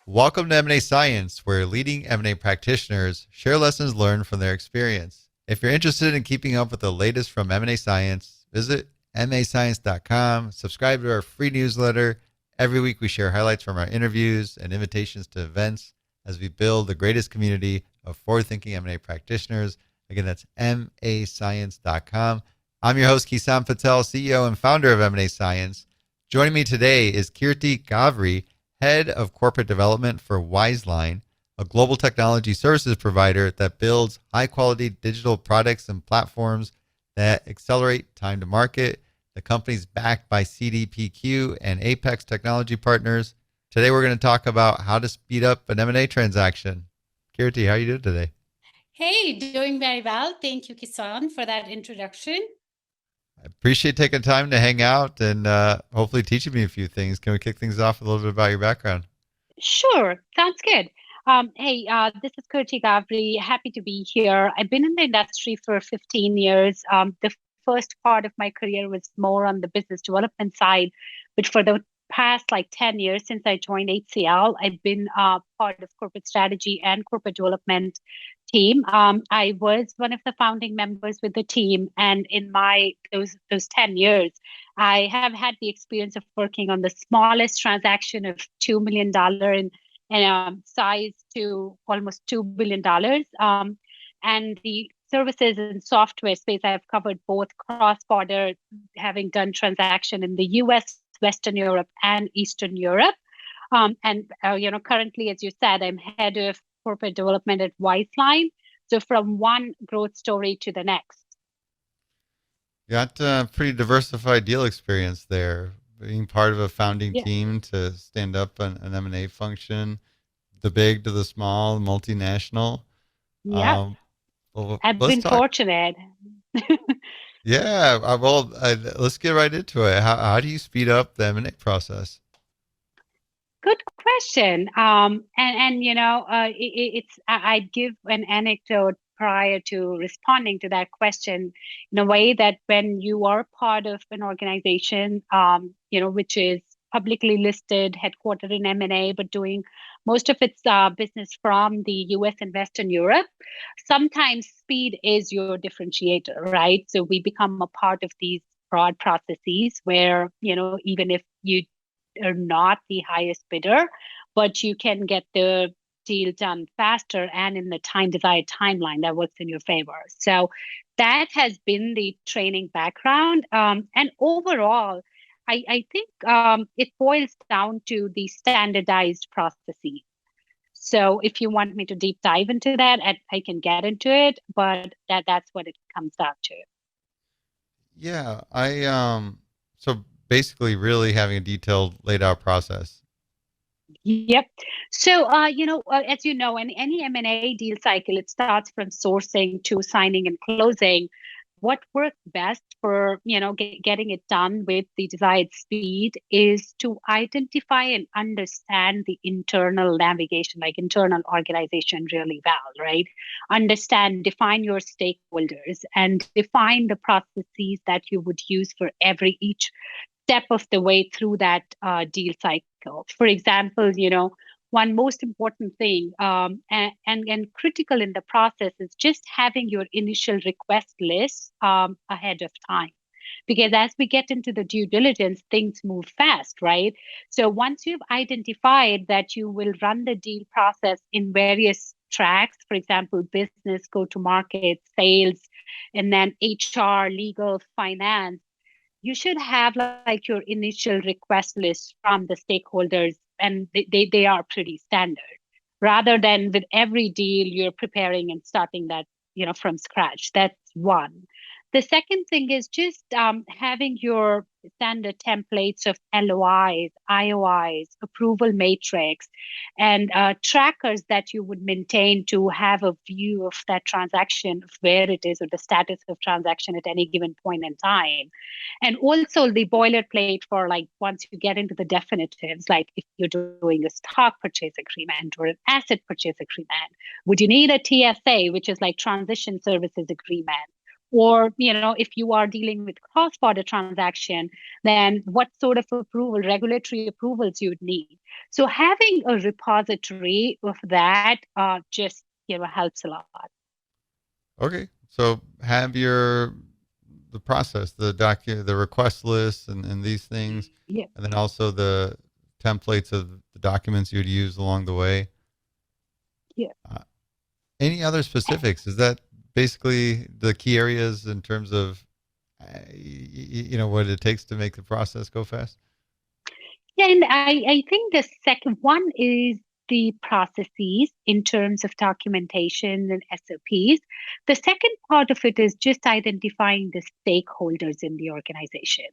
Welcome to M&A Science, where leading M&A practitioners share lessons learned from their experience. If you're interested in keeping up with the latest from M&A Science, visit mascience.com, subscribe to our free newsletter. Every week we share highlights from our interviews and invitations to events as we build the greatest community of forward-thinking M&A practitioners. Again, that's mascience.com. I'm your host, Kison Patel, CEO and founder of M&A Science. Joining me today is Kirti Gavri, Head of Corporate Development for Wizeline, a global technology services provider that builds high-quality digital products and platforms that accelerate time to market. The company's backed by CDPQ and Apex technology partners. Today, we're going to talk about how to speed up an M&A transaction. Kirti, how are you doing today? Hey, doing very well. Thank you, Kison, for that introduction. I appreciate taking time to hang out and hopefully teaching me a few things. Can we kick things off with a little bit about your background? Sure, sounds good. This is Kirti Gavri. Happy to be here. I've been in the industry for 15 years. The first part of my career was more on the business development side, but for the past 10 years since I joined HCL, I've been part of corporate strategy and corporate development team. I was one of the founding members with the team, and in my those 10 years, I have had the experience of working on the smallest transaction of $2 million in size to almost $2 billion. And the services and software space, I've covered both cross-border, having done transaction in the US, Western Europe, and Eastern Europe. Currently, as you said, I'm head of corporate development at Wizeline. So from one growth story to the next. Got pretty diversified deal experience there, being part of a founding team to stand up an M&A function, the big to the small, multinational. Yeah, I've been fortunate. Yeah, let's get right into it. How do you speed up the M&A process? Good question. I'd give an anecdote prior to responding to that question in a way that when you are part of an organization, which is publicly listed, headquartered in M&A, but doing most of its business from the US and Western Europe, sometimes speed is your differentiator, right? So we become a part of these broad processes where, even if you are not the highest bidder, but you can get the deal done faster and in the desired timeline that works in your favor. So that has been the training background. And overall, I think it boils down to the standardized processes. So if you want me to deep dive into that, I can get into it, but that's what it comes down to. Yeah, so basically really having a detailed laid out process. Yep. So, as you know, in any M&A deal cycle, it starts from sourcing to signing and closing. What works best for, getting it done with the desired speed is to identify and understand the internal navigation, like internal organization really well, right? Define your stakeholders and define the processes that you would use for each step of the way through that deal cycle. For example, one most important thing and critical in the process is just having your initial request list ahead of time. Because as we get into the due diligence, things move fast, right? So once you've identified that you will run the deal process in various tracks, for example, business, go to market, sales, and then HR, legal, finance, you should have like your initial request list from the stakeholders, and they are pretty standard, rather than with every deal you're preparing and starting that from scratch. That's one. The second thing is just having your standard templates of LOIs, IOIs, approval matrix, and trackers that you would maintain to have a view of that transaction, of where it is or the status of transaction at any given point in time. And also the boilerplate for once you get into the definitives, like if you're doing a stock purchase agreement or an asset purchase agreement, would you need a TSA, which is like transition services agreement? Or, if you are dealing with cross-border transaction, then what sort of regulatory approvals you would need. So having a repository of that just, helps a lot. Okay. So have the process, the request lists and these things, Yeah. and then also the templates of the documents you'd use along the way. Yeah. Uh, any other specifics? Is that basically the key areas in terms of what it takes to make the process go fast? Yeah, and I think the second one is the processes in terms of documentation and SOPs. The second part of it is just identifying the stakeholders in the organization.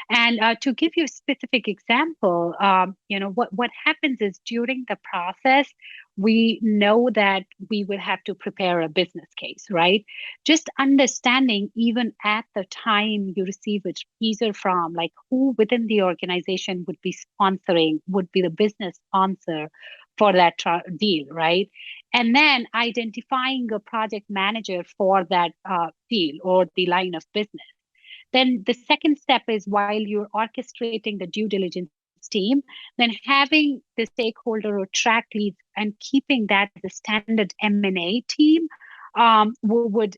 And to give you a specific example, what happens is during the process, we know that we will have to prepare a business case, right? Just understanding even at the time you receive a teaser from, like who within the organization would be sponsoring, would be the business sponsor for that deal, right? And then identifying a project manager for that deal or the line of business. Then the second step is, while you're orchestrating the due diligence team, then having the stakeholder or track leads and keeping that as a standard M&A team would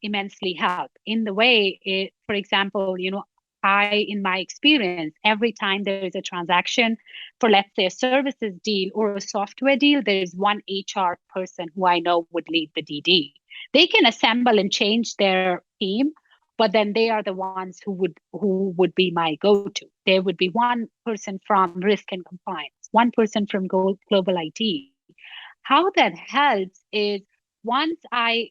immensely help. In the way, for example, in my experience, every time there is a transaction for, let's say, a services deal or a software deal, there is one HR person who I know would lead the DD. They can assemble and change their team, but then they are the ones who would be my go-to. There would be one person from risk and compliance, one person from global IT. How that helps is, once I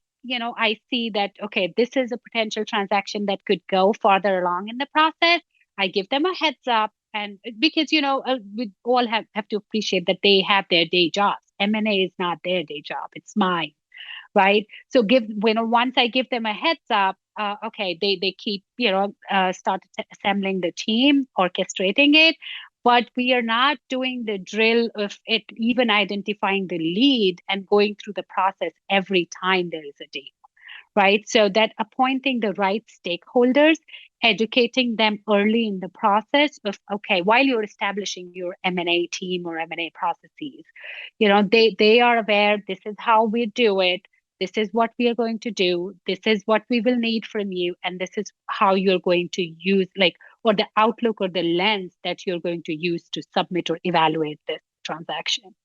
see that, okay, this is a potential transaction that could go farther along in the process, I give them a heads up. And because, we all have to appreciate that they have their day jobs. M&A is not their day job, it's mine, right? So once I give them a heads up, okay, they keep, start assembling the team, orchestrating it, but we are not doing the drill of it, even identifying the lead and going through the process every time there is a deal, right? So that appointing the right stakeholders, educating them early in the process of, okay, while you're establishing your M&A team or M&A processes, they are aware, this is how we do it. This is what we are going to do. This is what we will need from you. And this is how you're going to use, or the outlook or the lens that you're going to use to submit or evaluate this transaction.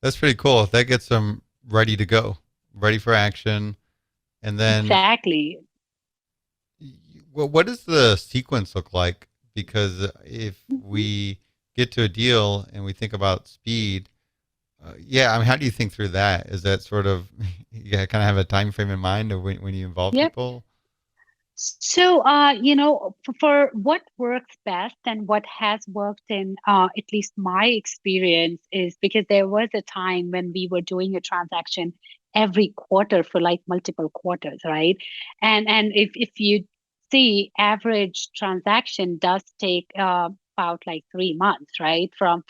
That's pretty cool. That gets them ready to go, ready for action. And then, exactly. well, what does the sequence look like? Because if we get to a deal and we think about speed, I mean, how do you think through that? Is that sort of, you kind of have a time frame in mind of when you involve Yep. people? So, for what works best and what has worked in at least my experience is, because there was a time when we were doing a transaction every quarter for like multiple quarters, right? And if you see, average transaction does take about like 3 months, right? From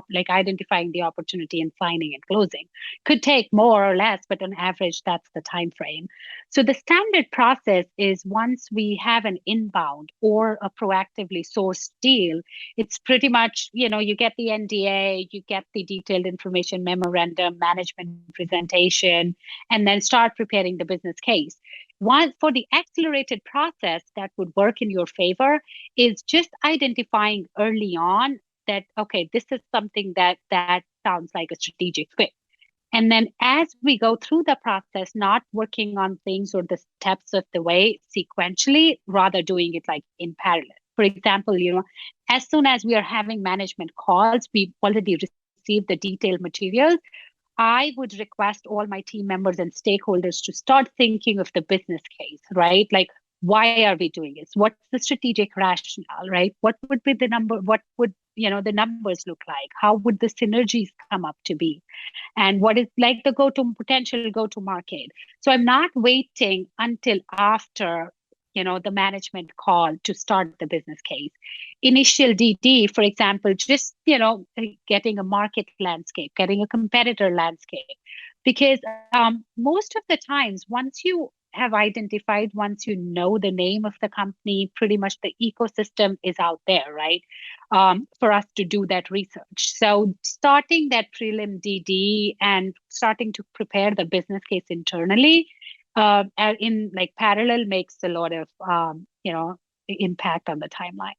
like identifying the opportunity and signing and closing. Could take more or less, but on average, that's the time frame. So the standard process is, once we have an inbound or a proactively sourced deal, it's pretty much, you get the NDA, you get the detailed information memorandum, management presentation, and then start preparing the business case. One for the accelerated process that would work in your favor is just identifying early on that, okay, this is something that sounds like a strategic fit. And then as we go through the process, not working on things or the steps of the way sequentially, rather doing it like in parallel. For example, as soon as we are having management calls, we've already received the detailed materials. I would request all my team members and stakeholders to start thinking of the business case, right? Like, why are we doing this? What's the strategic rationale, right? What would be the number? What would, the numbers look like? How would the synergies come up to be? And what is like the potential go-to market? So I'm not waiting until after, the management call to start the business case. Initial DD, for example, just, getting a market landscape, getting a competitor landscape. Because most of the times, once you have identified, once you know the name of the company, pretty much the ecosystem is out there, right? For us to do that research. So starting that prelim DD and starting to prepare the business case internally in like parallel makes a lot of impact on the timeline.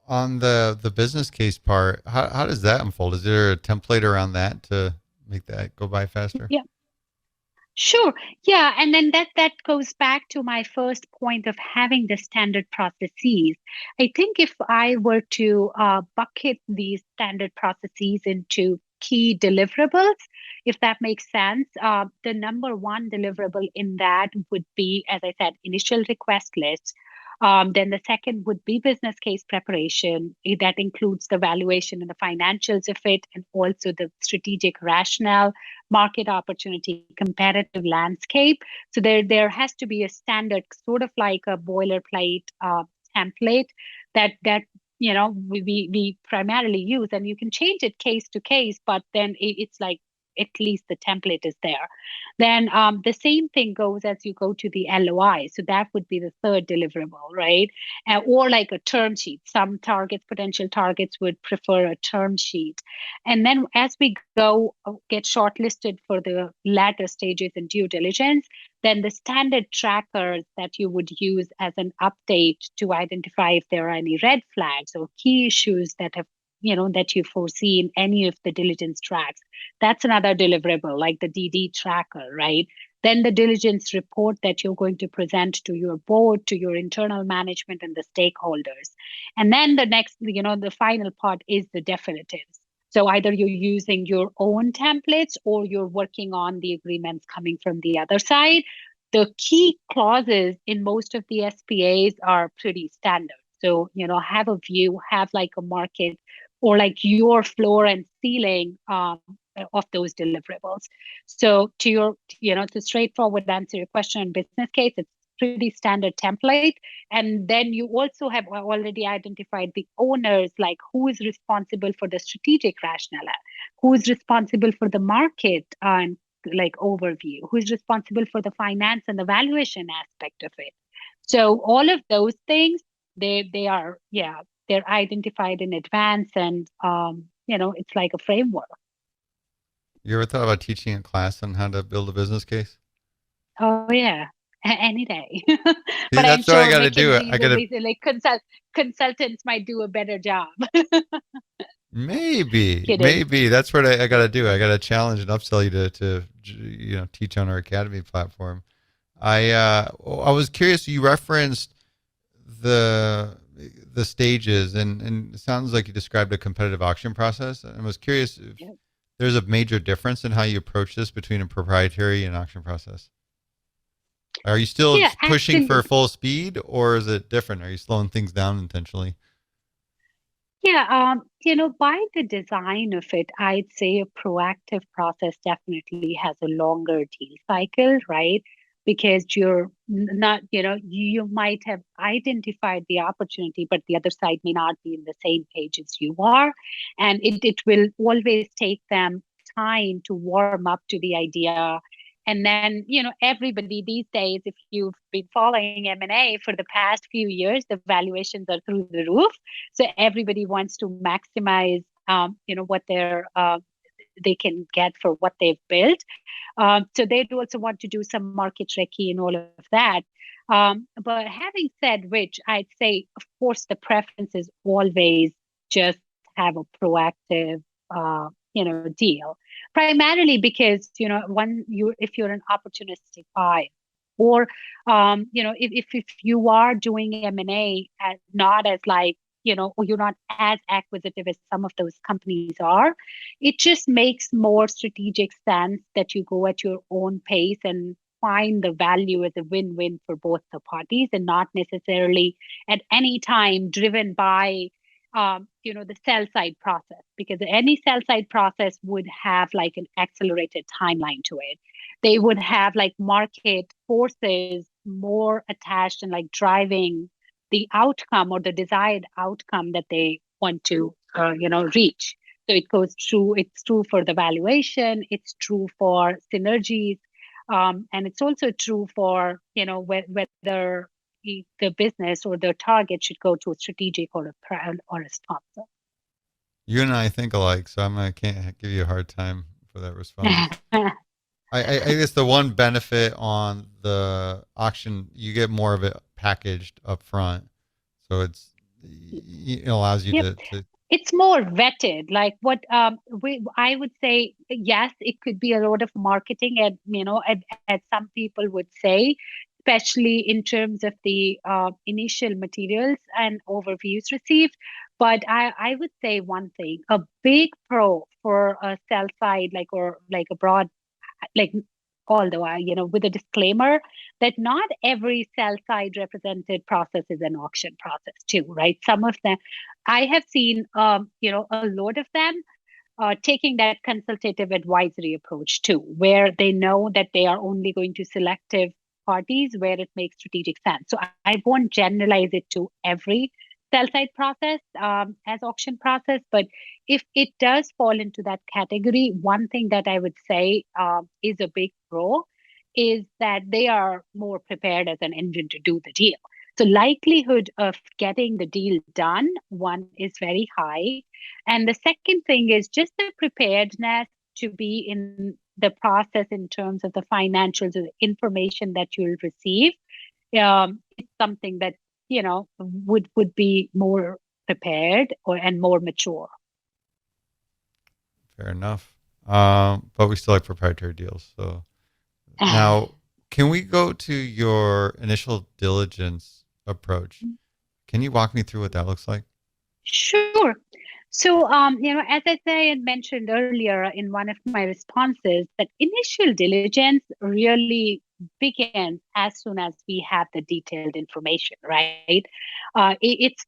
On the business case part, how does that unfold? Is there a template around that to make that go by faster? Yeah. Sure. Yeah. And then that goes back to my first point of having the standard processes. I think if I were to bucket these standard processes into key deliverables, if that makes sense, the number one deliverable in that would be, as I said, initial request list. Then the second would be business case preparation. That includes the valuation and the financials of it, and also the strategic rationale, market opportunity, competitive landscape. So there has to be a standard, sort of like a boilerplate template that we primarily use, and you can change it case to case, but then it's like at least the template is there. Then the same thing goes as you go to the LOI. So that would be the third deliverable, right? Or like a term sheet. Some potential targets would prefer a term sheet. And then as we go get shortlisted for the latter stages in due diligence, then the standard trackers that you would use as an update to identify if there are any red flags or key issues that you foresee in any of the diligence tracks. That's another deliverable, like the DD tracker, right? Then the diligence report that you're going to present to your board, to your internal management and the stakeholders. And then the next, the final part is the definitives. So either you're using your own templates or you're working on the agreements coming from the other side. The key clauses in most of the SPAs are pretty standard. So, have a view, have like a market or like your floor and ceiling of those deliverables. So to straightforward answer your question on business case, it's pretty standard template. And then you also have already identified the owners, like who is responsible for the strategic rationale, who is responsible for the market and like overview, who is responsible for the finance and the valuation aspect of it. So all of those things, they're identified in advance, and it's like a framework. You ever thought about teaching a class on how to build a business case? Oh yeah, any day. See, But I'm that's what I sure got to do. I McKinsey, got to like consultants might do a better job. Kidding. maybe that's what I got to do. I got to challenge and upsell you to teach on our academy platform. I was curious. You referenced the stages, and it sounds like you described a competitive auction process. I was curious if there's a major difference in how you approach this between a proprietary and auction process. Are you still pushing for full speed, or is it different? Are you slowing things down intentionally? Yeah, by the design of it, I'd say a proactive process definitely has a longer deal cycle, right? Because you're not, you might have identified the opportunity, but the other side may not be in the same page as you are. And it will always take them time to warm up to the idea. And then, everybody these days, if you've been following M&A for the past few years, the valuations are through the roof. So everybody wants to maximize, what they can get for what they've built. So they'd also want to do some market recce and all of that. But having said which, I'd say, of course, the preference is always just have a proactive, deal. Primarily because, if you're an opportunistic buyer, or, if you are doing M&A not as like, or you're not as acquisitive as some of those companies are, it just makes more strategic sense that you go at your own pace and find the value as a win-win for both the parties, and not necessarily at any time driven by the sell side process, because any sell side process would have like an accelerated timeline to it. They would have like market forces more attached and like driving the outcome or the desired outcome that they want to reach. So it's true for the valuation, it's true for synergies, And it's also true for, whether the business or the target should go to a strategic or a sponsor. You and I think alike, so I can't give you a hard time for that response. I guess the one benefit on the auction, you get more of it packaged up front, so it allows you Yep. to It's more vetted. Like what I would say, yes, it could be a lot of marketing, and as some people would say, especially in terms of the initial materials and overviews received. But I would say one thing: a big pro for a sell side, or like a broad, like, although with a disclaimer that not every sell side represented process is an auction process too, right? Some of them, I have seen, a lot of them taking that consultative advisory approach too, where they know that they are only going to selective parties where it makes strategic sense. So I won't generalize it to every sell side process as auction process, but if it does fall into that category, one thing that I would say is a big pro is that they are more prepared as an engine to do the deal. So likelihood of getting the deal done, one is very high. And the second thing is just the preparedness to be in the process in terms of the financials or the information that you'll receive. It's something that, would be more prepared and more mature. fair enough. But we still like proprietary deals. So now, can we go to your initial diligence approach? Can you walk me through what that looks like? Sure. So, as I had mentioned earlier in one of my responses, that initial diligence really begins as soon as we have the detailed information, right? It's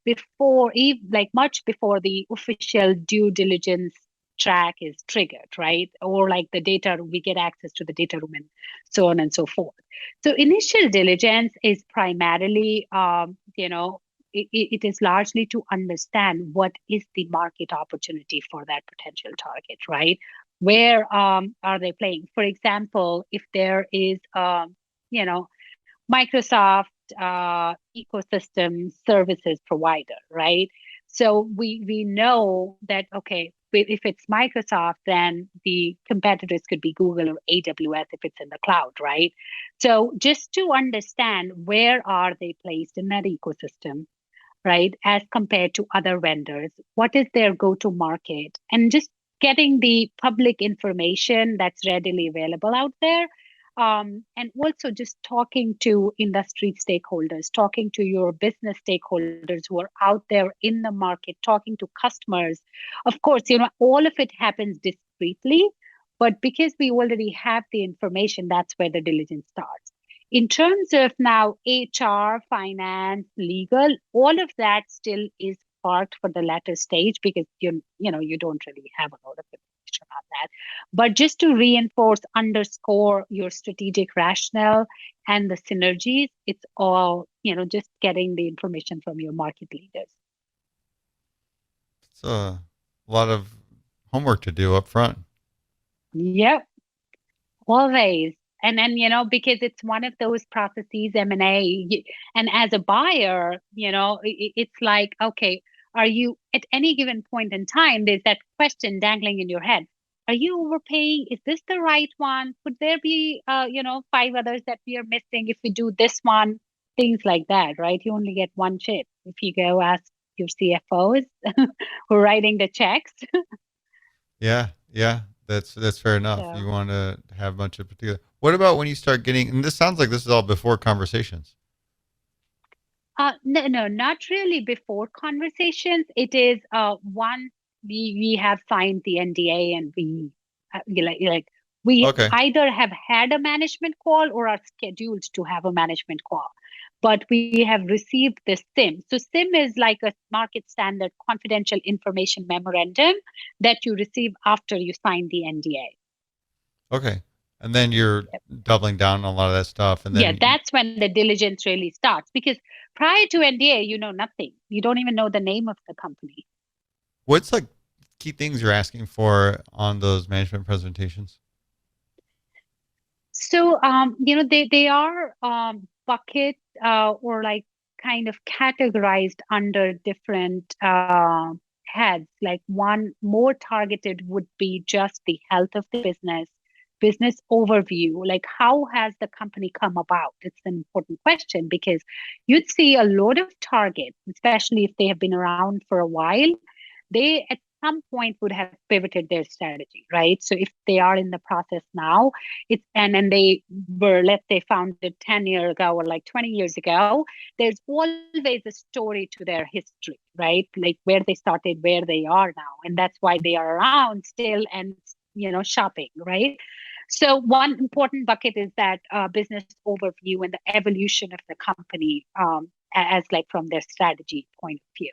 like much before the official due diligence track is triggered, right? Or like the data, we get access to the data room and so on and so forth. So, initial diligence is primarily, it is largely to understand what is the market opportunity for that potential target, right? Where are they playing? For example, if there is, you know, Microsoft ecosystem services provider, right? So we know that, okay, if it's Microsoft, then the competitors could be Google or AWS if it's in the cloud, right? So just to understand where are they placed in that ecosystem, right, as compared to other vendors, what is their go-to market, and just getting the public information that's readily available out there, and also just talking to industry stakeholders, talking to your business stakeholders who are out there in the market, talking to customers. Of course, all of it happens discreetly, but because we already have the information, that's where the diligence starts. In terms of now HR, finance, legal, all of that still is parked for the latter stage because you don't really have a lot of information on that. But just to reinforce, underscore your strategic rationale and the synergies, it's all, just getting the information from your market leaders. It's a lot of homework to do up front. Yep, always. And then, because it's one of those processes, M&A, and as a buyer, it's like, okay, are you at any given point in time, there's that question dangling in your head. Are you overpaying? Is this the right one? Could there be, five others that we are missing if we do this one? Things like that, right? You only get one chip. If you go ask your CFOs who are writing the checks. Yeah, yeah, that's fair enough. So. You want to have a bunch of particular. What about when you start getting? And this sounds like this is all before conversations. No, not really before conversations. It is once we have signed the NDA and we Okay, either have had a management call or are scheduled to have a management call, but we have received the SIM. So SIM is like a market standard confidential information memorandum that you receive after you sign the NDA. okay, and then you're doubling down on a lot of that stuff, and Yeah, then that's when the diligence really starts, because prior to NDA, you know nothing. You don't even know the name of the company. what's like key things you're asking for on those management presentations? So, they are bucket or like kind of categorized under different heads. Like one more targeted would be just the health of the business overview. Like how has the company come about? It's an important question because you'd see a lot of targets, especially if they have been around for a while. They at some point would have pivoted their strategy, right? So if they are in the process now, it's and they were, let's say, founded 10 years ago or like 20 years ago, there's always a story to their history, right? Like where they started, where they are now. And that's why they are around still and shopping, right? So one important bucket is that business overview and the evolution of the company as like from their strategy point of view.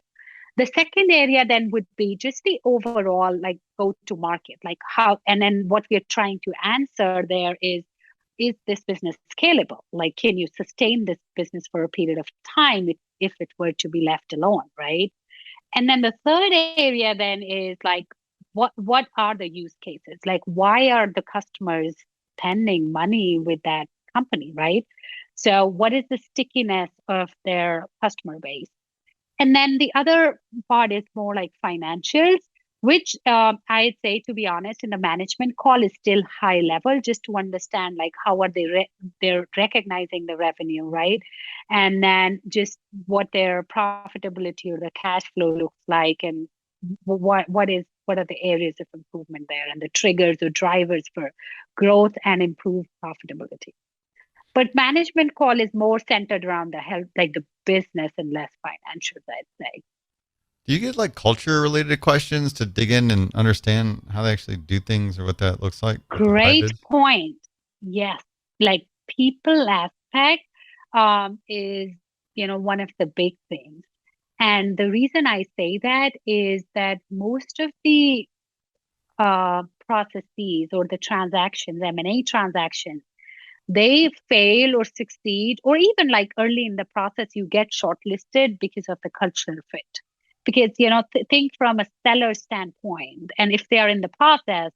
The second area then would be just the overall like go to market, like how, and then what we're trying to answer there is this business scalable? Like, can you sustain this business for a period of time if it were to be left alone, right? And then the third area then is like, what are the use cases? Like, why are the customers spending money with that company, right? So, what is the stickiness of their customer base? And then the other part is more like financials, which I'd say, to be honest, in the management call is still high level, just to understand like how are they're recognizing the revenue, right? And then just what their profitability or the cash flow looks like, and what are the areas of improvement there, and the triggers or drivers for growth and improved profitability. But management call is more centered around the health, like the business, and less financials, I'd say. Do you get like culture related questions to dig in and understand how they actually do things or what that looks like, what the vibe Great is? point. Yes. Like people aspect is, one of the big things. And the reason I say that is that most of the processes or the transactions, M&A transactions, they fail or succeed, or even like early in the process, you get shortlisted because of the cultural fit. Because, think from a seller standpoint, and if they are in the process,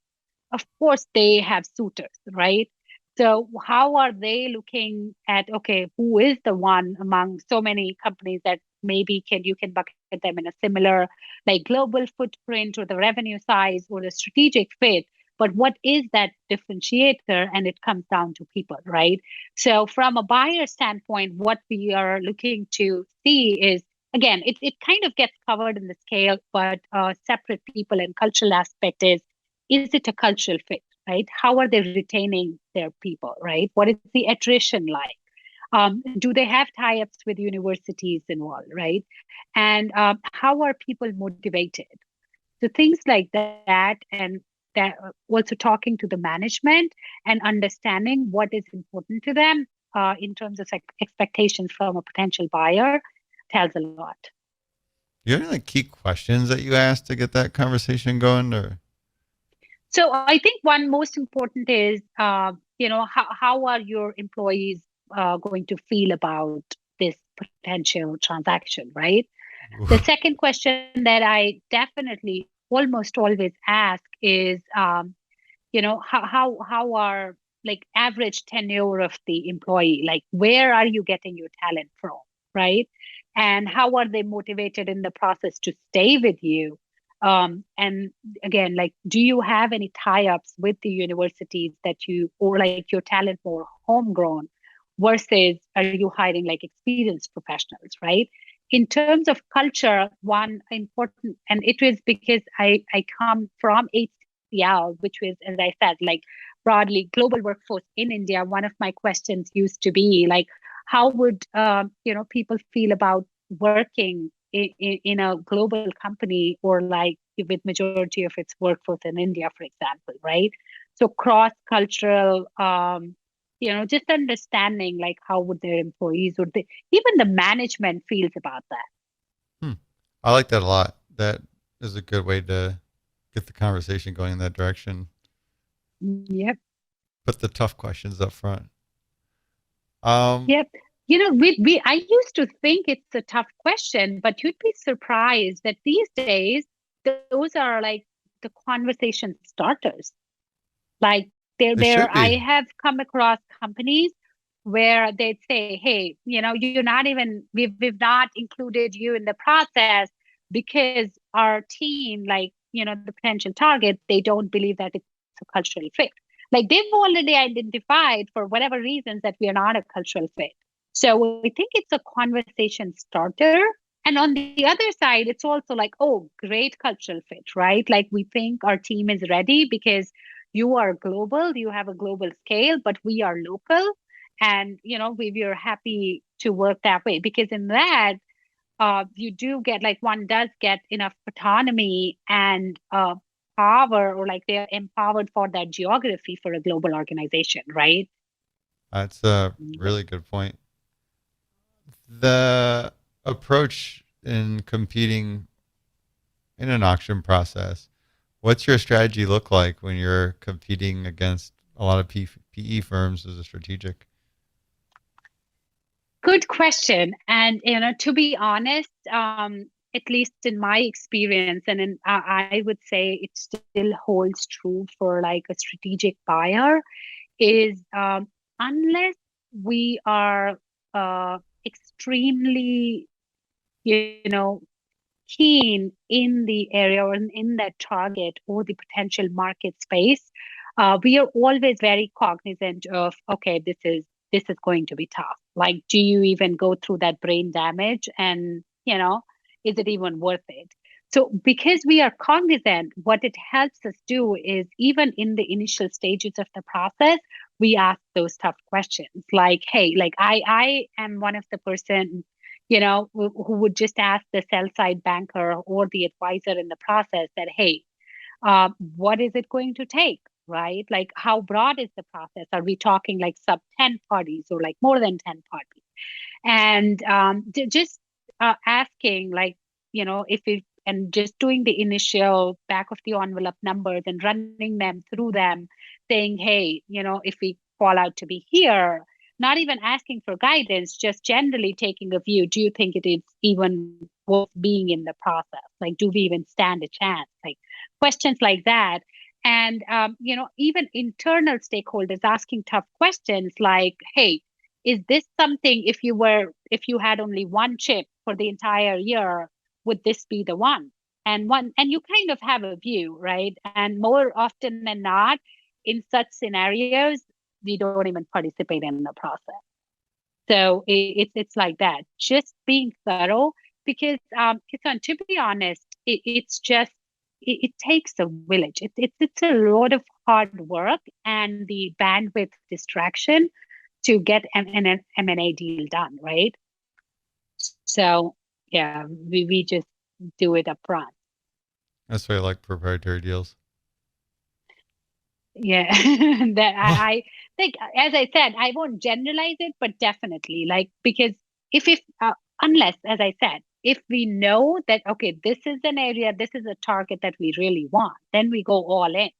of course they have suitors, right? So how are they looking at, okay, who is the one among so many companies that maybe you can bucket them in a similar like global footprint or the revenue size or the strategic fit, but what is that differentiator? And it comes down to people, right? So from a buyer standpoint, what we are looking to see is, again, it kind of gets covered in the scale, but separate people and cultural aspect is it a cultural fit, right? How are they retaining their people, right? What is the attrition like? Do they have tie-ups with universities involved, right? And how are people motivated? So things like that, and that also talking to the management and understanding what is important to them in terms of expectations from a potential buyer tells a lot. You have any like key questions that you ask to get that conversation going or So I think one most important is, how are your employees going to feel about this potential transaction, right? The second question that I definitely almost always ask is, how are like average tenure of the employee? Like, where are you getting your talent from, right? And how are they motivated in the process to stay with you? And again, like, do you have any tie-ups with the universities or like your talent more homegrown versus are you hiring like experienced professionals, right? In terms of culture, one important, and it was because I come from HCL, which was, as I said, like broadly global workforce in India. One of my questions used to be like, how would people feel about working in a global company or like with majority of its workforce in India, for example, right? So cross cultural, just understanding like how would their employees or even the management feels about that. hmm. I like that a lot. That is a good way to get the conversation going in that direction. Yep. Put the tough questions up front. Um, Yep. We I used to think it's a tough question, but you'd be surprised that these days those are like the conversation starters. Like It should I be. have come across companies where they'd say, hey, you're not even, we've not included you in the process because our team, like, the potential target, they don't believe that it's a cultural fit. Like they've already identified for whatever reasons that we are not a cultural fit. So we think it's a conversation starter. And on the other side, it's also like, oh, great cultural fit, right? Like we think our team is ready because you are global, you have a global scale, but we are local. And, we're happy to work that way because in that, you do get like one does get enough autonomy and power, or like they're empowered for that geography for a global organization, right? That's a Yep. really good point. The approach in competing in an auction process, what's your strategy look like when you're competing against a lot of PE firms as a strategic? Good question. And to be honest, at least in my experience, and I would say it still holds true for like a strategic buyer, is unless we are extremely, keen in the area or in that target or the potential market space, we are always very cognizant of, okay, this is going to be tough. Like, do you even go through that brain damage? And, is it even worth it? So because we are cognizant, what it helps us do is even in the initial stages of the process, we ask those tough questions like, hey, like I am one of the person, who would just ask the sell side banker or the advisor in the process that, hey, what is it going to take, right? Like, how broad is the process? Are we talking like sub 10 parties or like more than 10 parties? And just asking, like, if it, and just doing the initial back of the envelope numbers and running them through them, saying, hey, if we fall out to be here, not even asking for guidance, just generally taking a view. Do you think it is even worth being in the process? Like, do we even stand a chance? Like, questions like that. And, even internal stakeholders asking tough questions like, hey, is this something, if you had only one chip for the entire year, would this be the one? And you kind of have a view, right? And more often than not, in such scenarios, we don't even participate in the process. So it's like that. Just being thorough, because Kisan, to be honest, it's just it takes a village. It's a lot of hard work and the bandwidth distraction to get an M&A deal done, right? So yeah, we just do it up front. That's why I like proprietary deals. Yeah, that I think, as I said, I won't generalize it, but definitely, like, because if unless, as I said, if we know that, okay, this is an area, this is a target that we really want, then we go all in. Mhm.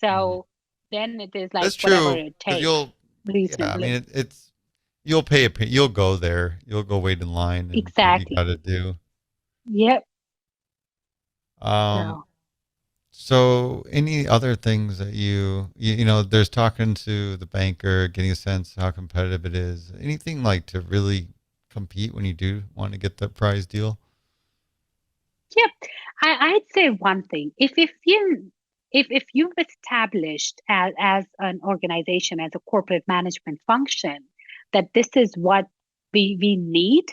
So then it is like That's whatever true it because takes yeah, I mean, reasonably. it's you'll you'll go there, you'll go wait in line and do what you got Exactly. to do. Yep. Um, So. so any other things that there's talking to the banker, getting a sense how competitive it is. Anything like to really compete when you do want to get the prize deal? Yep. I'd say one thing. If you've established as an organization, as a corporate management function, that this is what we need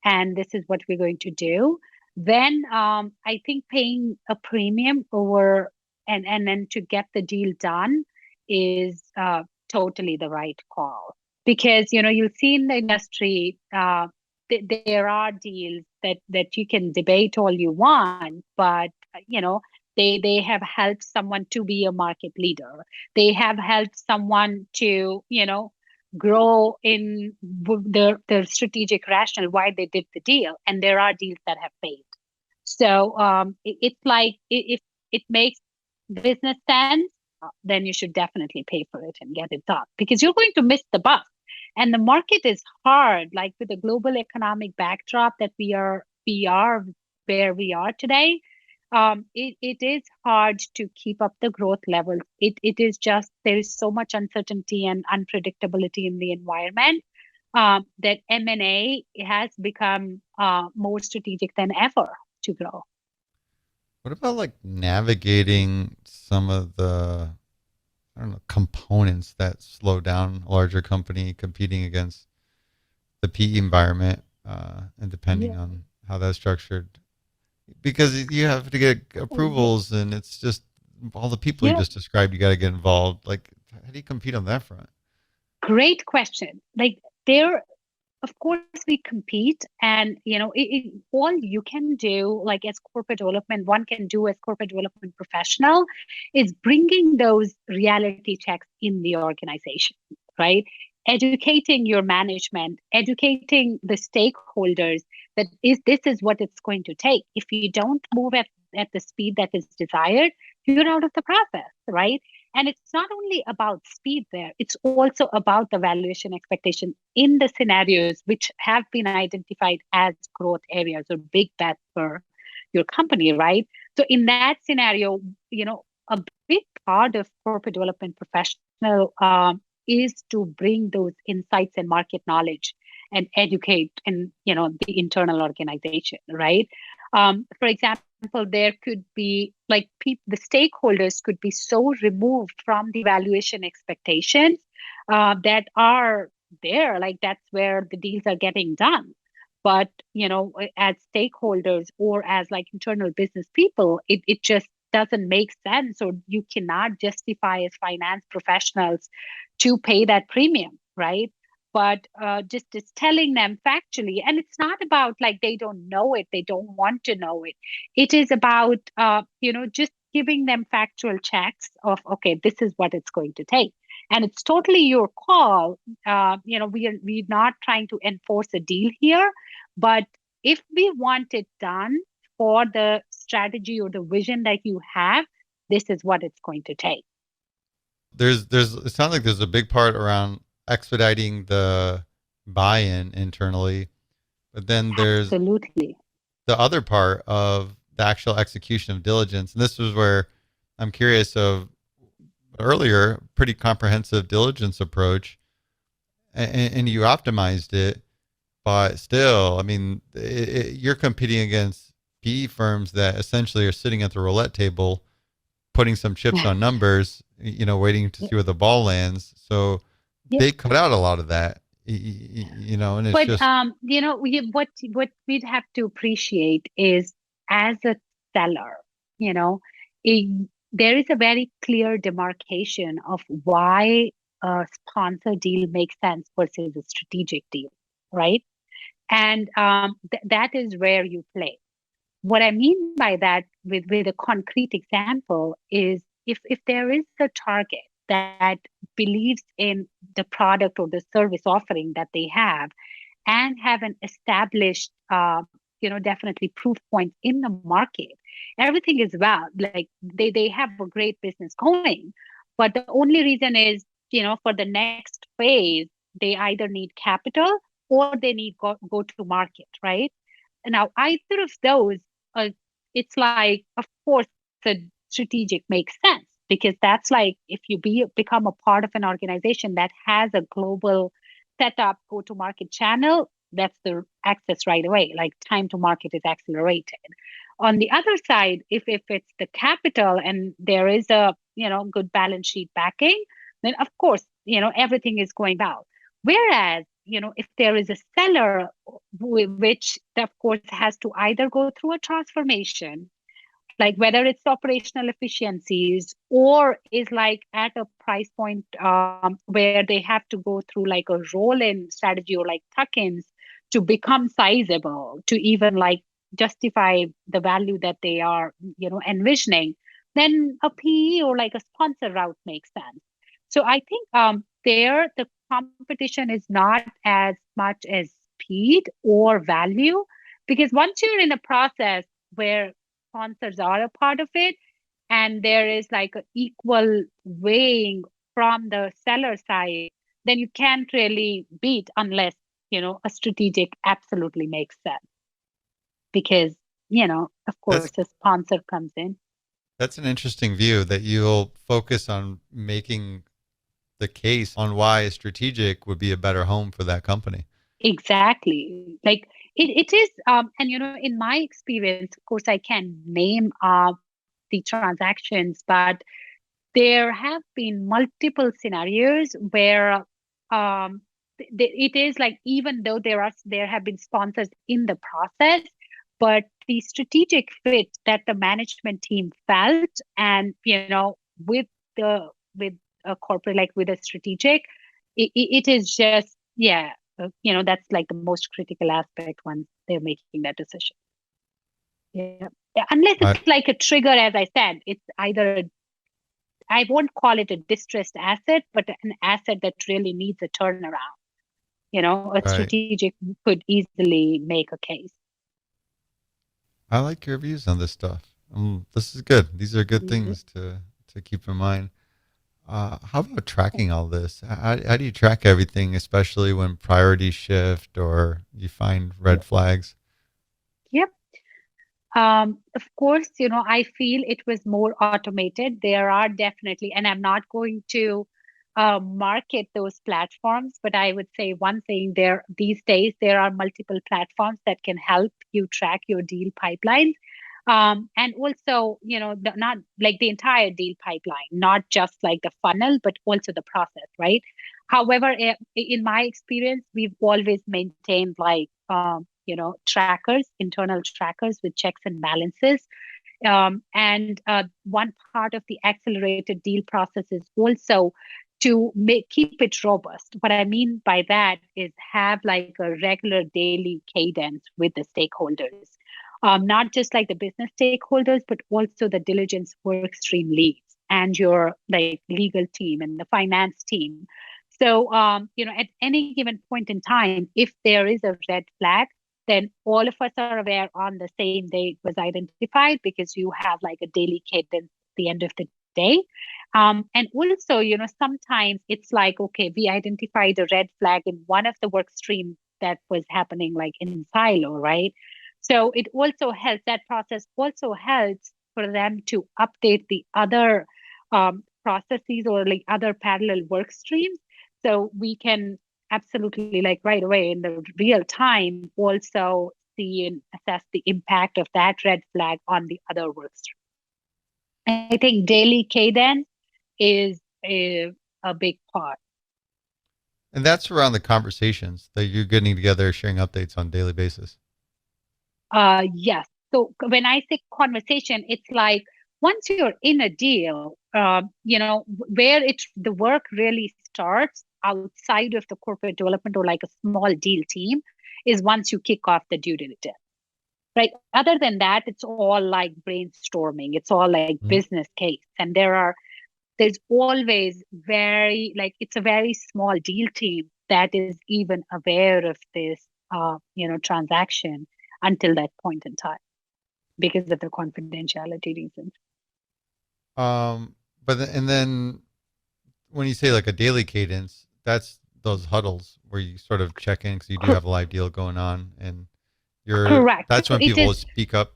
and this is what we're going to do, then I think paying a premium over and then to get the deal done is totally the right call. Because you'll see in the industry, there are deals that you can debate all you want, but they have helped someone to be a market leader. They have helped someone to grow in their strategic rationale why they did the deal, and there are deals that have failed. So it's like, if it makes business sense, then you should definitely pay for it and get it done, because you're going to miss the bus. And the market is hard, like with the global economic backdrop that we are where we are today. it is hard to keep up the growth levels. It is just there is so much uncertainty and unpredictability in the environment that M&A has become more strategic than ever to grow. What about like navigating some of the, I don't know, components that slow down a larger company competing against the PE environment, and depending Yeah. on how that's structured? Because you have to get approvals, and it's just all the people you Yeah. just described. You got to get involved. Like, how do you compete on that front? Great question. Like there, of course, we compete, and all you can do, like as corporate development, one can do as corporate development professional, is bringing those reality checks in the organization, right? Educating your management, educating the stakeholders that this is what it's going to take. If you don't move at the speed that is desired, you're out of the process, right? And it's not only about speed there, it's also about the valuation expectation in the scenarios which have been identified as growth areas or big bets for your company, right? So in that scenario, a big part of corporate development professional is to bring those insights and market knowledge and educate and the internal organization, right? For example, there could be like the stakeholders could be so removed from the valuation expectations that are there, like that's where the deals are getting done. But as stakeholders or as like internal business people, it just doesn't make sense, or you cannot justify as finance professionals to pay that premium, right? But just telling them factually, and it's not about like they don't know it, they don't want to know it. It is about just giving them factual checks of, okay, this is what it's going to take, and it's totally your call. We're not trying to enforce a deal here, but if we want it done for the strategy or the vision that you have, this is what it's going to take. There's it sounds like there's a big part around expediting the buy-in internally, but then there's Absolutely. the other part of the actual execution of diligence. And this was where I'm curious of earlier, pretty comprehensive diligence approach, and you optimized it, but still, I mean, you're competing against PE firms that essentially are sitting at the roulette table, putting some chips on numbers, waiting to see where the ball lands. So Yeah. they cut out a lot of that, and it's But just, what we'd have to appreciate is, as a seller, you know, there is a very clear demarcation of why a sponsor deal makes sense versus a strategic deal, right? And that is where you play. What I mean by that, with a concrete example, is if there is a target that believes in the product or the service offering that they have, and have an established definitely proof point in the market, everything is well, like they have a great business going. But the only reason is, for the next phase, they either need capital or they need go to market, right? Now, either of those, uh, it's like, of course, the strategic makes sense, because that's like, if you become a part of an organization that has a global setup, go to market channel, that's the access right away. Like time to market is accelerated. On the other side, if it's the capital and there is a good balance sheet backing, then of course everything is going well. Whereas if there is a seller, which of course has to either go through a transformation, like whether it's operational efficiencies, or is like at a price point where they have to go through like a roll-in strategy or like tuck-ins to become sizable, to even like justify the value that they are envisioning, then a PE or like a sponsor route makes sense. So I think there the competition is not as much as speed or value, because once you're in a process where sponsors are a part of it, and there is like an equal weighing from the seller side, then you can't really beat unless a strategic absolutely makes sense, because of course, That's a sponsor comes in. that's an interesting view that you'll focus on making the case on why a strategic would be a better home for that company. Exactly. Like it is, and in my experience, of course, I can name the transactions, but there have been multiple scenarios where it is like, even though there have been sponsors in the process, but the strategic fit that the management team felt, and with with a corporate, like with a strategic, it is just, yeah, that's like the most critical aspect once they're making that decision. Yeah. Yeah, unless I, it's like a trigger, as I said, it's either I won't call it a distressed asset, but an asset that really needs a turnaround. A right. strategic could easily make a case. I like your views on this stuff. This is good. These are good Mhm. things to keep in mind. How about tracking all this? How do you track everything, especially when priorities shift or you find red flags? Yep. Of course, I feel it was more automated. There are definitely, and I'm not going to market those platforms, but I would say one thing: there these days there are multiple platforms that can help you track your deal pipelines. And also, not like the entire deal pipeline, not just like the funnel, but also the process, right? However, in my experience, we've always maintained like, trackers, internal trackers with checks and balances. And one part of the accelerated deal process is also to keep it robust. What I mean by that is have like a regular daily cadence with the stakeholders, not just like the business stakeholders, but also the diligence work stream leads and your like legal team and the finance team. So, at any given point in time, if there is a red flag, then all of us are aware on the same day it was identified, because you have like a daily cadence at the end of the day. And also, sometimes it's like, okay, we identified a red flag in one of the work streams that was happening like in silo, right? So it also helps, that process also helps for them to update the other processes or like other parallel work streams. So we can absolutely, like right away in the real time, also see and assess the impact of that red flag on the other work stream. I think daily cadence is a big part. And that's around the conversations that you're getting together, sharing updates on a daily basis. Yes. So when I say conversation, it's like once you're in a deal, where the work really starts outside of the corporate development or like a small deal team, is once you kick off the due diligence. Right. Other than that, it's all like brainstorming. It's all like Mhm. business case. And there's always it's a very small deal team that is even aware of this, transaction until that point in time because of the confidentiality reasons. And then when you say like a daily cadence, that's those huddles where you sort of check in because you do Cor- have a live deal going on, and Correct. that's So when it people is will speak up.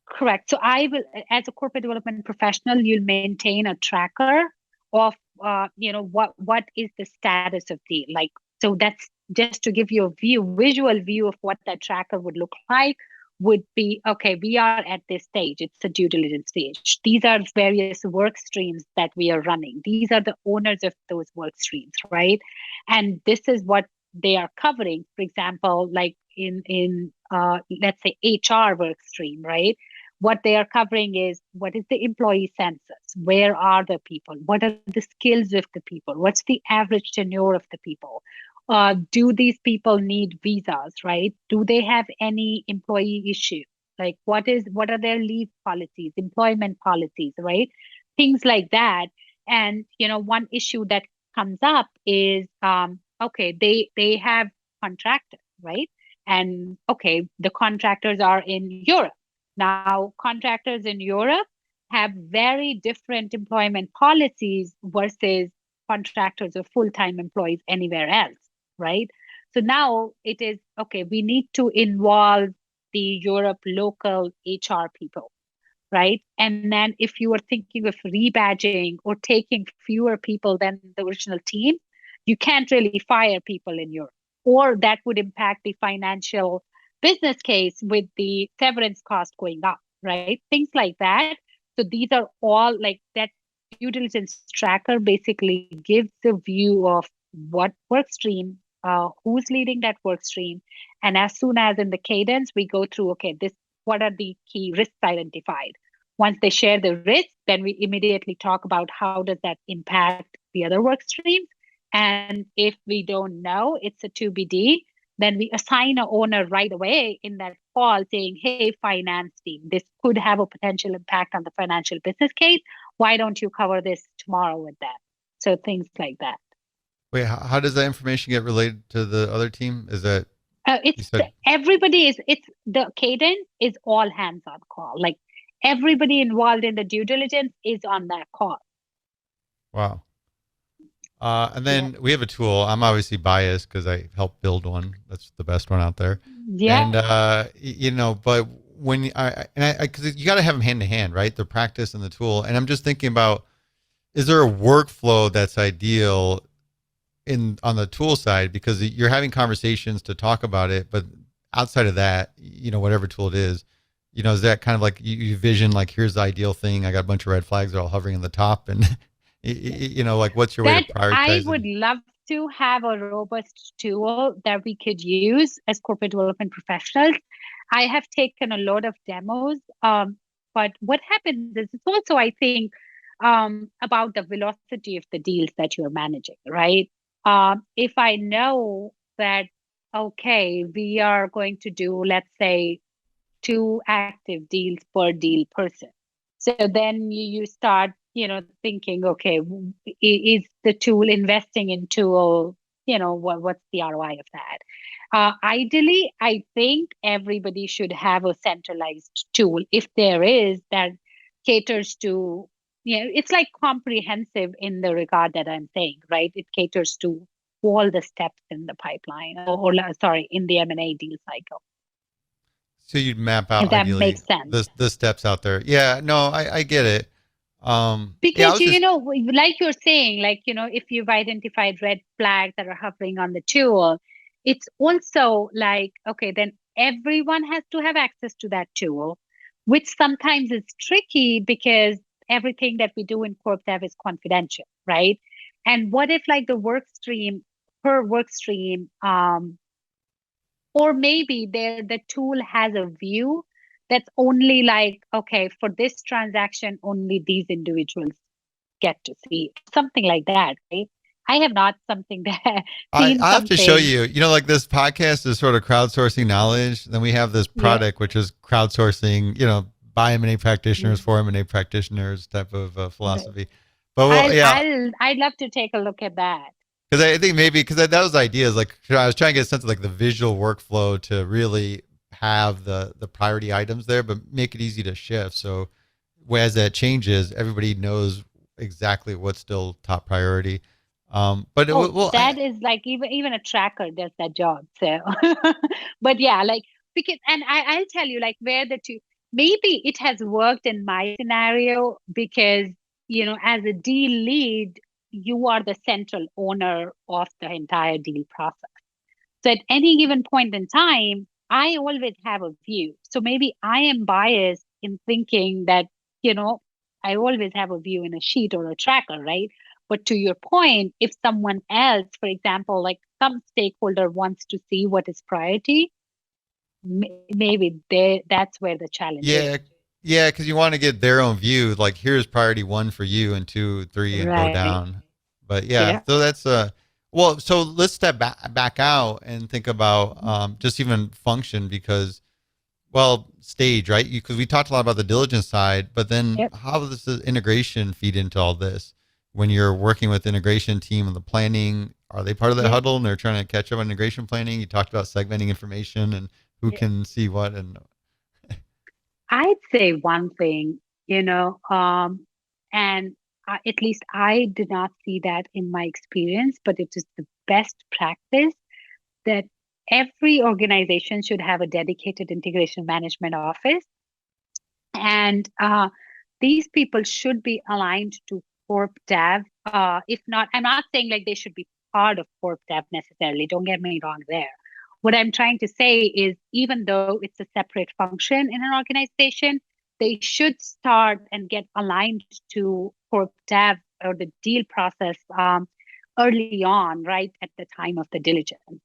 correct. So I will, as a corporate development professional, you'll maintain a tracker of, what is the status of deal. Like, so that's just to give you a visual view of what that tracker would look like. Would be, okay, we are at this stage. It's the due diligence stage. These are various work streams that we are running. These are the owners of those work streams, right? And this is what they are covering. For example, like in let's say HR work stream, right? What they are covering is, what is the employee census? Where are the people? What are the skills of the people? What's the average tenure of the people? Do these people need visas, right? Do they have any employee issue? Like what are their leave policies, employment policies, right? Things like that. And one issue that comes up is, okay, they have contractors, right? And okay, the contractors are in Europe. Now, contractors in Europe have very different employment policies versus contractors or full-time employees anywhere else, right? So now it is, okay, we need to involve the Europe local HR people, right? And then if you are thinking of rebadging or taking fewer people than the original team, you can't really fire people in Europe, or that would impact the financial business case with the severance cost going up, right? Things like that. So these are all like that due diligence tracker basically gives a view of what work stream, who's leading that work stream. And as soon as in the cadence, we go through, okay, this, what are the key risks identified? Once they share the risk, then we immediately talk about how does that impact the other work streams. And if we don't know, it's a 2BD, then we assign a owner right away in that call saying, hey, finance team, this could have a potential impact on the financial business case. Why don't you cover this tomorrow with them? So things like that. Wait, how does that information get related to the other team? Is that you It's said? everybody is, it's the cadence is all hands on call. Like everybody involved in the due diligence is on that call. Wow. And Yeah. then we have a tool. I'm obviously biased because I helped build one. That's the best one out there. Yeah. And you know, but when because you got to have them hand to hand, right? The practice and the tool. And I'm just thinking about, is there a workflow that's ideal on the tool side, because you're having conversations to talk about it, but outside of that, you know, whatever tool it is, you know, is that kind of like you vision like, here's the ideal thing. I got a bunch of red flags that are all hovering in the top, and you know, like what's your way That to I prioritize would it? love to have a robust tool that we could use as corporate development professionals. I have taken a lot of demos, but what happens is it's also, I think, about the velocity of the deals that you're managing, right? If I know that, okay, we are going to do, let's say, 2 active deals per deal person. So then you start, thinking, okay, is the tool investing in tool, what's the ROI of that? Ideally, I think everybody should have a centralized tool, if there is, that caters to, it's like comprehensive in the regard that I'm saying, right? It caters to all the steps in the pipeline, sorry, in the M&A deal cycle. So you'd map out If that ideally makes sense. the steps out there. Yeah, no, I get it. Yeah, I Because, was just like you're saying, like, if you've identified red flags that are hovering on the tool, it's also like, okay, then everyone has to have access to that tool, which sometimes is tricky because everything that we do in Corp Dev is confidential, right? And what if like the work stream, per work stream, or maybe the tool has a view that's only like, okay, for this transaction, only these individuals get to see something like that, right? I have not something that seen I have to show something. you. You know, like this podcast is sort of crowdsourcing knowledge. Then we have this Yeah, product which is crowdsourcing. You know, by M&A yeah. practitioners for M&A practitioners type of Right. philosophy. But well, yeah, I'd love to take a look at that. because I think maybe because that was ideas. Like I was trying to get a sense of like the visual workflow to really have the priority items there, but make it easy to shift. So as that changes, everybody knows exactly what's still top priority. But Oh, well, that is like even a tracker does that job. So, but yeah, like because and I'll tell you like where the two, maybe it has worked in my scenario because as a deal lead, you are the central owner of the entire deal process. So at any given point in time, I always have a view. So maybe I am biased in thinking that, I always have a view in a sheet or a tracker, right? But to your point, if someone else, for example, like some stakeholder wants to see what is priority, maybe that's where the challenge is. yeah, yeah, because you want to get their own view. Like here's priority one for you, and two, three, and go Right. down. But yeah, Yeah. so that's well. So let's step back out and think about just even function because well stage right because we talked a lot about the diligence side, but then Yep. how does the integration feed into all this? When you're working with integration team and the planning, are they part of that Yeah. huddle and they're trying to catch up on integration planning? You talked about segmenting information and who Yeah. can see what and I'd say one thing, and at least I did not see that in my experience, but it is the best practice that every organization should have a dedicated integration management office. And these people should be aligned to corp dev. If not, I'm not saying like they should be part of corp dev necessarily. Don't get me wrong there. What I'm trying to say is, even though it's a separate function in an organization, they should start and get aligned to corp dev or the deal process early on, right at the time of the diligence.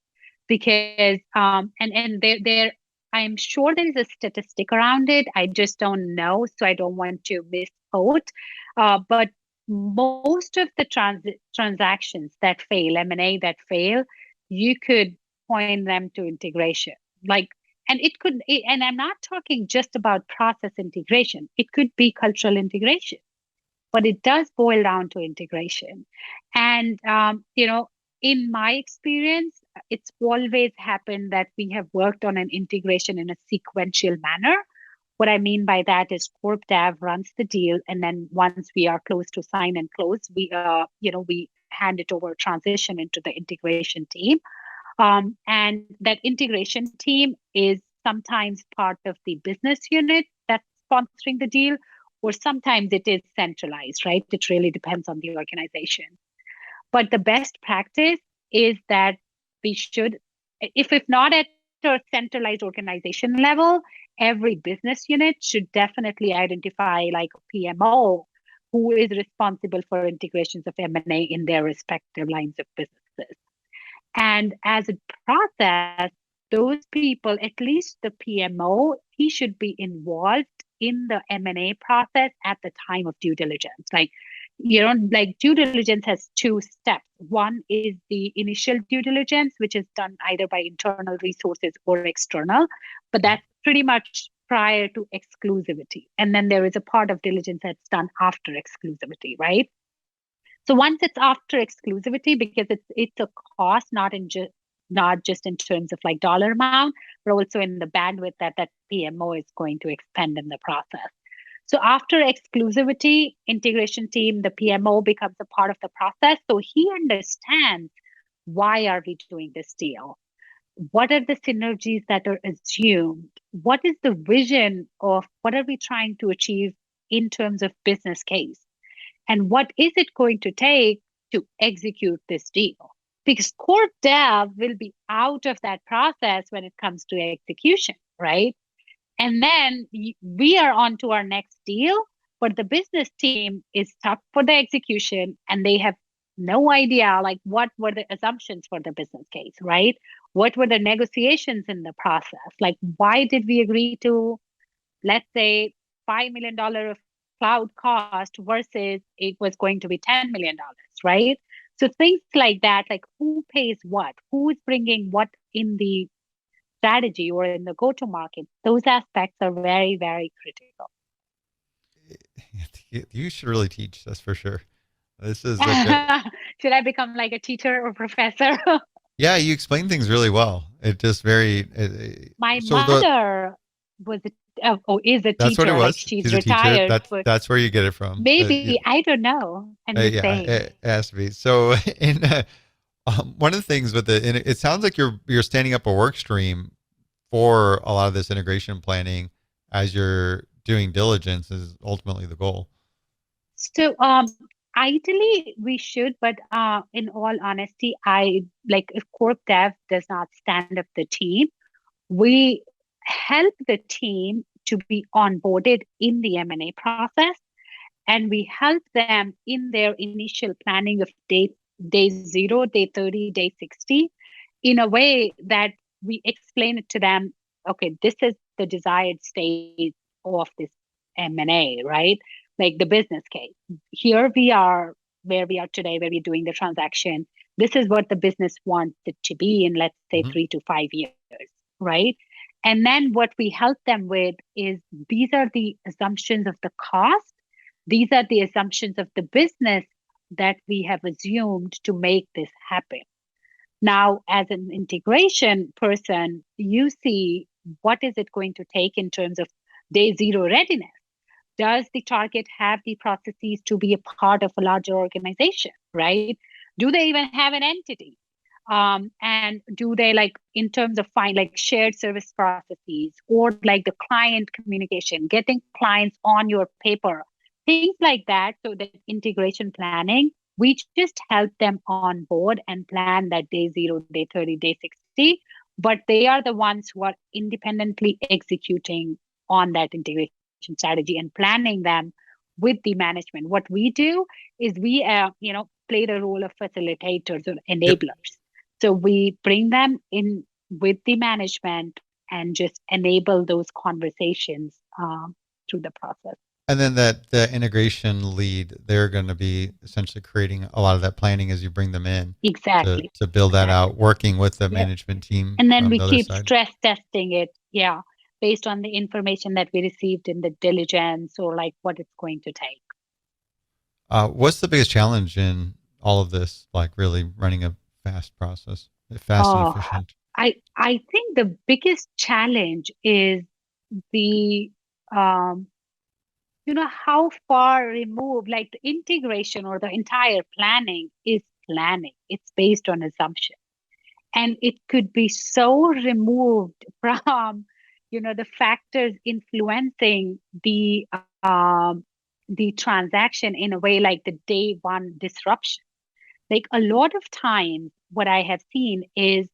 Because and there I'm sure there is a statistic around it. I just don't know, so I don't want to misquote. But most of the transactions that fail, M&A that fail, you could point them to integration. Like, and and I'm not talking just about process integration. It could be cultural integration, but it does boil down to integration. And in my experience, it's always happened that we have worked on an integration in a sequential manner. What I mean by that is corp dev runs the deal, and then once we are close to sign and close, we hand it over, transition into the integration team. And that integration team is sometimes part of the business unit that's sponsoring the deal, or sometimes it is centralized, right? It really depends on the organization. But the best practice is that we should, if not at a centralized organization level, every business unit should definitely identify like a PMO who is responsible for integrations of M&A in their respective lines of businesses. And as a process, those people, at least the PMO, he should be involved in the M&A process at the time of due diligence. Like, like due diligence has two steps. One is the initial due diligence, which is done either by internal resources or external, but that's pretty much prior to exclusivity. And then there is a part of diligence that's done after exclusivity, right? So once it's after exclusivity, because it's a cost, not just in terms of like dollar amount, but also in the bandwidth that PMO is going to expend in the process. So after exclusivity, integration team, the PMO becomes a part of the process. So he understands, why are we doing this deal? What are the synergies that are assumed? What is the vision of what are we trying to achieve in terms of business case? And what is it going to take to execute this deal? Because corp dev will be out of that process when it comes to execution, right? And then we are on to our next deal, but the business team is stuck for the execution and they have no idea like what were the assumptions for the business case, right? What were the negotiations in the process? Like, why did we agree to, let's say, $5 million of cloud cost versus it was going to be $10 million, right? So things like that, like who pays what, who's bringing what in the strategy or in the go-to-market, those aspects are very, very critical. You should really teach, that's for sure. This is like Should I become like a teacher or professor? Yeah, you explain things really well. It just My so mother was is a that's what it teacher. Like was. she's She's a teacher. retired, but That's where you get it from. maybe I don't know. I'm just Yeah, saying. it has to be. So in one of the things with it sounds like you're standing up a work stream for a lot of this integration planning as you're doing diligence is ultimately the goal. So ideally we should, but in all honesty, I like if corp dev does not stand up the team, we help the team to be onboarded in the M&A process, and we help them in their initial planning of day 0, day 30, day 60, in a way that we explain it to them. Okay, this is the desired state of this M&A, right? Like the business case. Here we are where we are today, where we're doing the transaction. This is what the business wants it to be in, let's say, 3 to 5 years, right? And then what we help them with is these are the assumptions of the cost. These are the assumptions of the business that we have assumed to make this happen. Now, as an integration person, you see what is it going to take in terms of day 0 readiness. Does the target have the processes to be a part of a larger organization, right? Do they even have an entity? And do they like in terms of find like shared service processes or like the client communication, getting clients on your paper, things like that. So that integration planning, we just help them on board and plan that day 0, day 30, day 60, but they are the ones who are independently executing on that integration strategy and planning them with the management. What we do is we play the role of facilitators or Yep. enablers. So we bring them in with the management and just enable those conversations through the process. And then that the integration lead, they're going to be essentially creating a lot of that planning as you bring them in Exactly. to build that Exactly. out, working with the Yep. management team And then from we the other keep side. stress testing it. Yeah. Based on the information that we received in the diligence or like what it's going to take. What's the biggest challenge in all of this, like really running a fast process, fast and Oh, efficient? I think the biggest challenge is the um, how far removed, like the integration or the entire planning is planning. It's based on assumption. And it could be so removed from, the factors influencing the transaction in a way like the day one disruption. Like a lot of times, what I have seen is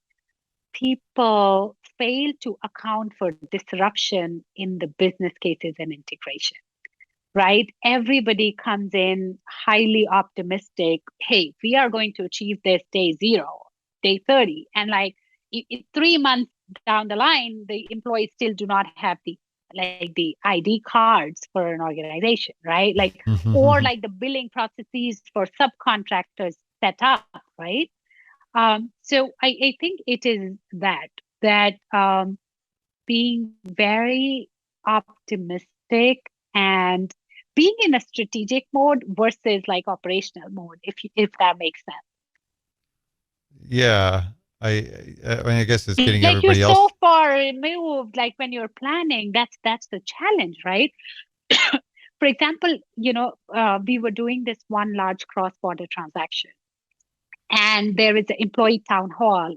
people fail to account for disruption in the business cases and integration, right? Everybody comes in highly optimistic. Hey, we are going to achieve this day 0, day 30. And like 3 months down the line, the employees still do not have the ID cards for an organization, right? Like, or like the billing processes for subcontractors set up, right? So I think it is that being very optimistic and being in a strategic mode versus like operational mode, if that makes sense. Yeah, I mean, I guess it's getting Like you're everybody so else. far removed, like when you're planning, that's the challenge, right? For example, we were doing this one large cross-border transaction, and there is an employee town hall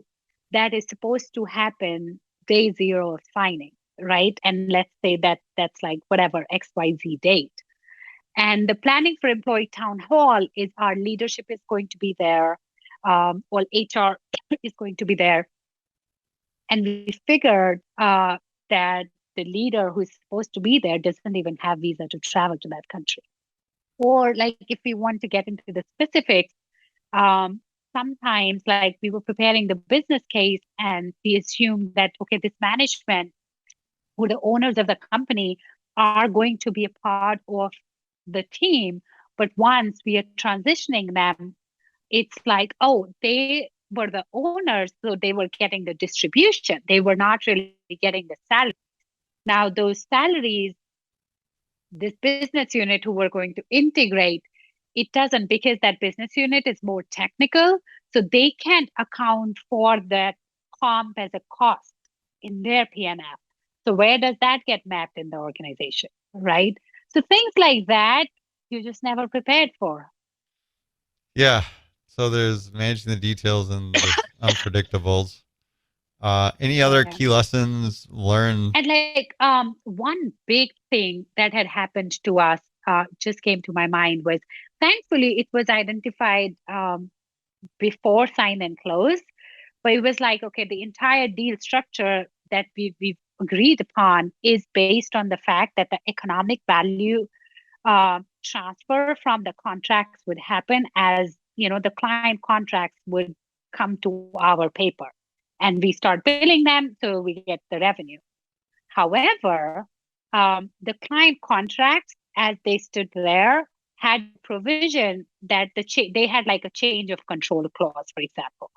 that is supposed to happen day 0 of signing, right? And let's say that that's like whatever XYZ date. And the planning for employee town hall is our leadership is going to be there, all HR is going to be there. And we figured that the leader who's supposed to be there doesn't even have visa to travel to that country. Or like if we want to get into the specifics, um, sometimes like we were preparing the business case and we assumed that, okay, this management who the owners of the company are going to be a part of the team. But once we are transitioning them, it's like, oh, they were the owners, so they were getting the distribution. They were not really getting the salary. Now, those salaries, this business unit who we're going to integrate, it doesn't, because that business unit is more technical. So they can't account for that comp as a cost in their P&L. So where does that get mapped in the organization, right? So things like that, you just never prepared for. Yeah. So there's managing the details and the unpredictables. Any other Yeah. key lessons learned? And like one big thing that had happened to us just came to my mind was, thankfully it was identified before sign and close, but it was like, okay, the entire deal structure that we've agreed upon is based on the fact that the economic value transfer from the contracts would happen as, the client contracts would come to our paper and we start billing them, so we get the revenue. However, the client contracts, as they stood there, had provision that they had like a change of control clause, for example.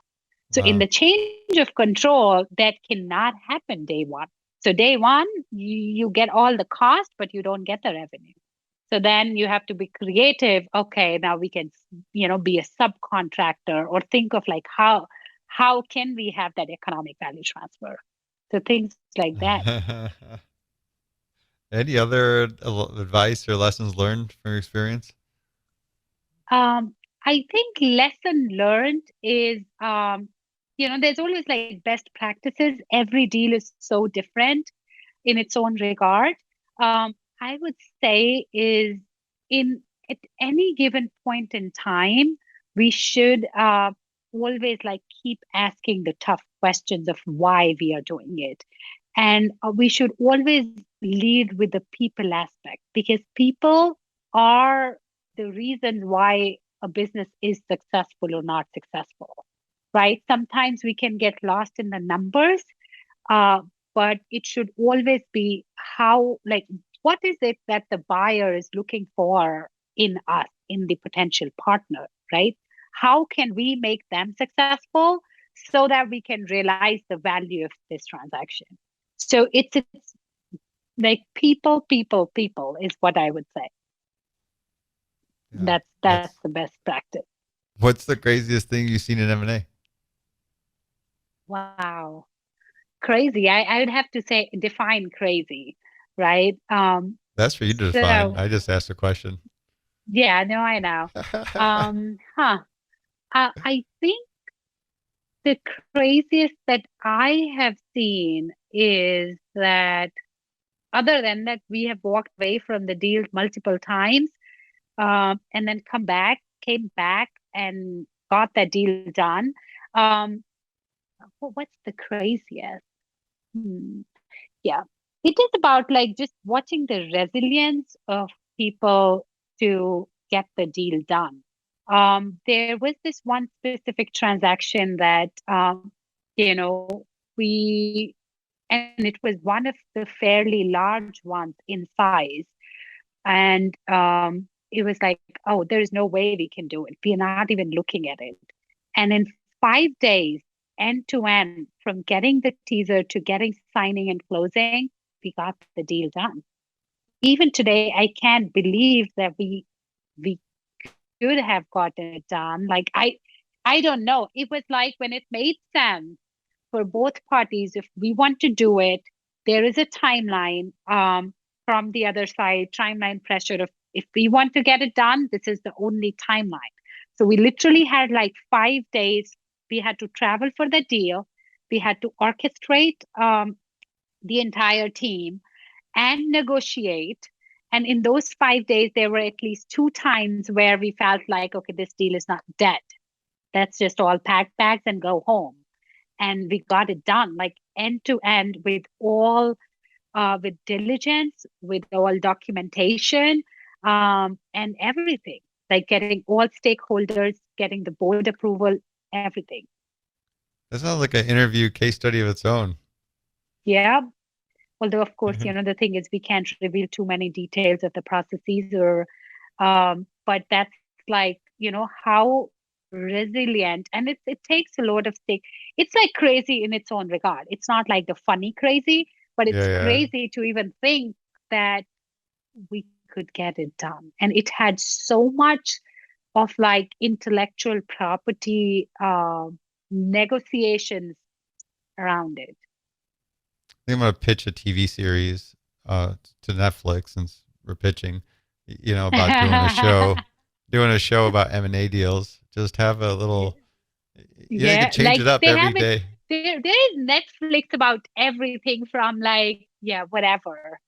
So in the change of control, that cannot happen day one. So day one, you get all the cost, but you don't get the revenue. So then you have to be creative. Okay, now we can, be a subcontractor or think of like how can we have that economic value transfer? So things like that. Any other advice or lessons learned from your experience? I think lesson learned is, there's always like best practices. Every deal is so different in its own regard. I would say is in at any given point in time, we should always like keep asking the tough questions of why we are doing it. And we should always lead with the people aspect because people are the reason why a business is successful or not successful, right? Sometimes we can get lost in the numbers, uh, but it should always be how, like, what is it that the buyer is looking for in us, in the potential partner, right? How can we make them successful so that we can realize the value of this transaction? So it's like people is what I would say. Yeah. That's the best practice. What's the craziest thing you've seen in M&A? Wow. Crazy. I would have to say define crazy, right? That's for you to define. So I just asked a question. yeah, no, I know. Huh. I think the craziest that I have seen is that other than that, we have walked away from the deal multiple times, and then came back and got that deal done. Um, what's the craziest? Hmm. Yeah, it is about like just watching the resilience of people to get the deal done. There was this one specific transaction that, we, and it was one of the fairly large ones in size. And it was like, oh, there's no way we can do it. We're not even looking at it. And in 5 days, end to end, from getting the teaser to getting signing and closing, we got the deal done. Even today, I can't believe that we could have gotten it done. Like I don't know. It was like when it made sense for both parties. If we want to do it, there is a timeline from the other side, timeline pressure of if we want to get it done, this is the only timeline. So we literally had like 5 days. We had to travel for the deal. We had to orchestrate the entire team and negotiate. And in those 5 days, there were at least two times where we felt like, okay, this deal is not dead. Let's just all pack bags and go home. And we got it done, like end to end, with diligence, with all documentation, and everything. Like getting all stakeholders, getting the board approval, everything. That sounds like an interview case study of its own. Yeah. Although, of course, the thing is we can't reveal too many details of the processes but that's like, how resilient, and it takes a lot of stake. It's like crazy in its own regard. It's not like the funny crazy, but it's Yeah. crazy to even think that we could get it done. And it had so much of like intellectual property negotiations around it. I think I'm going to pitch a TV series to Netflix since we're pitching, about doing a show about M&A deals. Just have a little, you Yeah, can change like it up they every have it. day. There is Netflix about everything from like, yeah, whatever.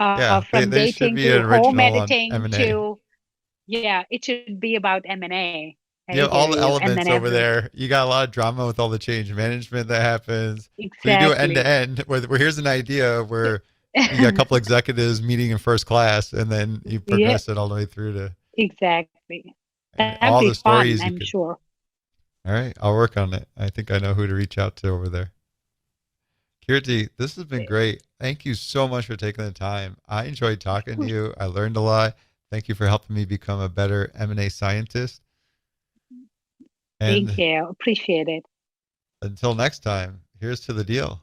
Yeah, From they should dating be to an home original on editing M&A. to, yeah, it should be about M&A. You I have all hear the you. And elements then over there. You got a lot of drama with all the change management that happens. So you do it end to exactly. end. Where here's an idea where you got a couple executives meeting in first class, and then you Yeah, progress it all the way through to exactly. and That'd all be the fun, stories you I'm could. sure. All right, I'll work on it. I think I know who to reach out to over there. Kirti, this has been great. Thank you so much for taking the time. I enjoyed talking to you. I learned a lot. Thank you for helping me become a better M&A scientist. Thank And you. Appreciate it. until next time, here's to the deal.